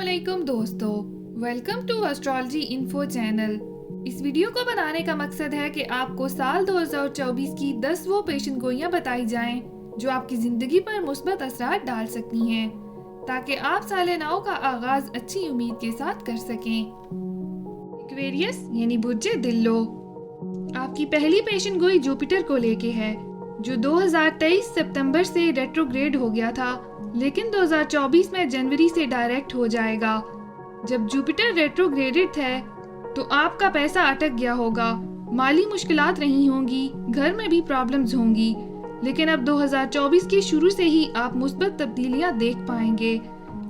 अस्सलामुअलैकुम दोस्तों, welcome to astrology info channel. इस वीडियो को बनाने का मकसद है कि आपको साल 2024 की 10 वो पेशन गोइयां बताई जाएं जो आपकी ज़िंदगी पर मुस्बत असरात डाल सकती हैं, ताकि आप साल नौ का आगाज़ अच्छी उम्मीद के साथ कर सकें। एक्वेरियस यानी बुर्जे दिल्लो, आपकी पहली पेशन गोई जुपिटर को लेके है, जो 2023 सितंबर से रेट्रोग्रेड हो गया था, लेकिन 2024 में जनवरी से डायरेक्ट हो जाएगा। जब जुपिटर रेट्रोग्रेडेड है तो आपका पैसा अटक गया होगा, माली मुश्किलात रही होंगी, घर में भी प्रॉब्लम्स होंगी, लेकिन अब 2024 के शुरू से ही आप मुस्बत तब्दीलियां देख पाएंगे।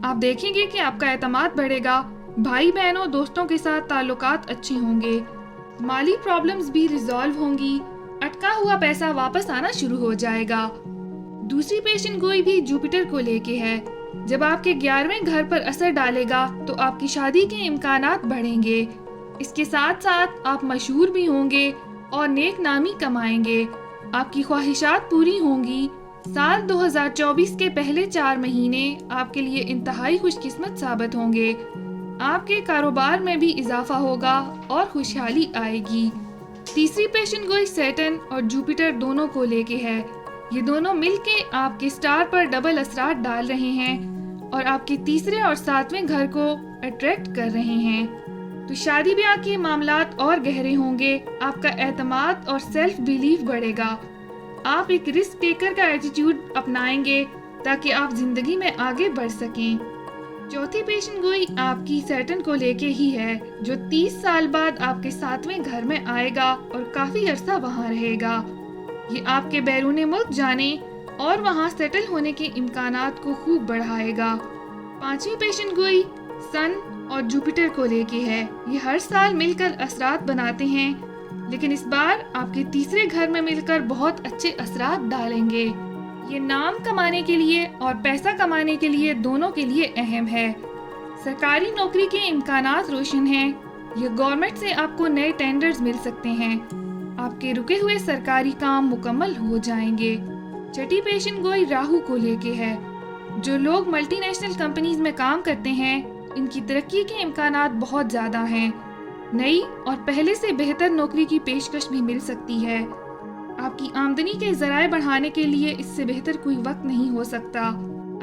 आप देखेंगे कि आपका एतमाद बढ़ेगा, भाई बहनों दोस्तों के साथ ताल्लुकात अच्छे होंगे, माली प्रॉब्लम्स भी रिजॉल्व होंगी, अटका हुआ पैसा वापस आना शुरू हो जाएगा। दूसरी पेशन गोई भी जुपिटर को लेके है। जब आपके 11वें घर पर असर डालेगा तो आपकी शादी के इम्कानात बढ़ेंगे। इसके साथ साथ आप मशहूर भी होंगे और नेक नामी कमाएंगे, आपकी ख्वाहिशात पूरी होंगी। साल 2024 के पहले 4 महीने आपके लिए इंतहाई खुशकिस्मत साबित होंगे। आपके कारोबार में भी इजाफा होगा और खुशहाली आएगी। तीसरी पेशन गोई सैटर्न और जुपिटर दोनों को लेके है। ये दोनों मिलके आपके स्टार पर डबल असरात डाल रहे हैं और आपके तीसरे और 7वें घर को अट्रैक्ट कर रहे हैं। तो शादी ब्याह के मामलात और गहरे होंगे, आपका एतमाद और सेल्फ बिलीफ बढ़ेगा। आप एक रिस्क टेकर का एटीट्यूड अपनाएंगे ताकि आप जिंदगी में आगे बढ़ सकें। चौथी पेशन गोई आपकी सैटर्न को लेके ही है, जो 30 साल बाद आपके 7वें घर में आएगा और काफी अरसा वहाँ रहेगा। ये आपके बैरून मुल्क जाने और वहाँ सेटल होने के इम्कानात को खूब बढ़ाएगा। पांचवी पेशन गोई सन और जुपिटर को लेके है। ये हर साल मिलकर असरात बनाते हैं, लेकिन इस बार आपके तीसरे घर में मिलकर बहुत अच्छे असरात डालेंगे। ये नाम कमाने के लिए और पैसा कमाने के लिए दोनों के लिए अहम है। सरकारी नौकरी के इम्कानात रोशन हैं। ये गवर्नमेंट से आपको नए टेंडर्स मिल सकते हैं। आपके रुके हुए सरकारी काम मुकम्मल हो जाएंगे। छठी पेशन गोई राहु को लेके है। जो लोग मल्टीनेशनल कंपनीज में काम करते हैं, इनकी तरक्की के इम्कानात बहुत ज़्यादा हैं। नई और पहले से बेहतर नौकरी की पेशकश भी मिल सकती है। आपकी आमदनी के ज़राए बढ़ाने के लिए इससे बेहतर कोई वक्त नहीं हो सकता।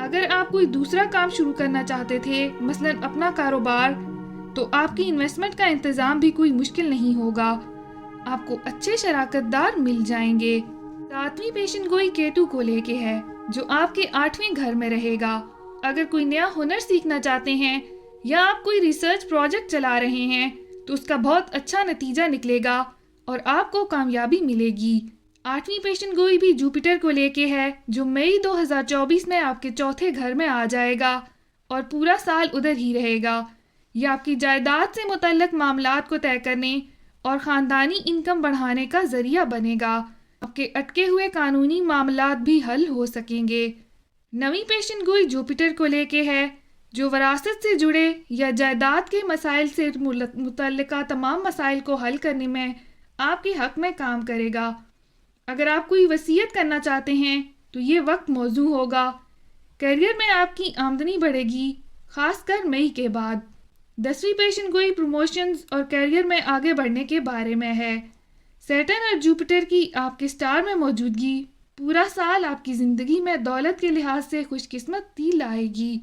अगर आप कोई दूसरा काम शुरू करना चाहते थे, मसलन अपना कारोबार, तो आपकी इन्वेस्टमेंट का इंतज़ाम भी कोई मुश्किल नहीं होगा। आपको अच्छे शराकतदार मिल जाएंगे। 7वीं पेशन गोई केतु को लेके है, जो आपके 8वें घर में रहेगा। अगर कोई नया हुनर सीखना चाहते हैं या आप कोई रिसर्च प्रोजेक्ट चला रहे हैं, तो उसका बहुत अच्छा नतीजा निकलेगा और आपको कामयाबी मिलेगी। 8वीं पेशन गोई भी जुपिटर को लेके है, जो मई 2024 में आपके चौथे घर में आ जाएगा और पूरा साल उधर ही रहेगा। यह आपकी जायदाद से मुतल्लिक मामलात को तय करने और ख़ानदानी इनकम बढ़ाने का ज़रिया बनेगा। आपके अटके हुए कानूनी मामलात भी हल हो सकेंगे। 9वीं पेशन गोई जुपिटर को लेके है, जो वरासत से जुड़े या जायदाद के मसाइल से मुतल्लिका तमाम मसाइल को हल करने में आपके हक में काम करेगा। अगर आप कोई वसीयत करना चाहते हैं तो ये वक्त मौजू होगा। करियर में आपकी आमदनी बढ़ेगी, खासकर मई के बाद। 10वीं पेशन गोई प्रमोशंस और करियर में आगे बढ़ने के बारे में है। सैटर्न और जुपिटर की आपके स्टार में मौजूदगी पूरा साल आपकी ज़िंदगी में दौलत के लिहाज से खुशकिस्मती लाएगी।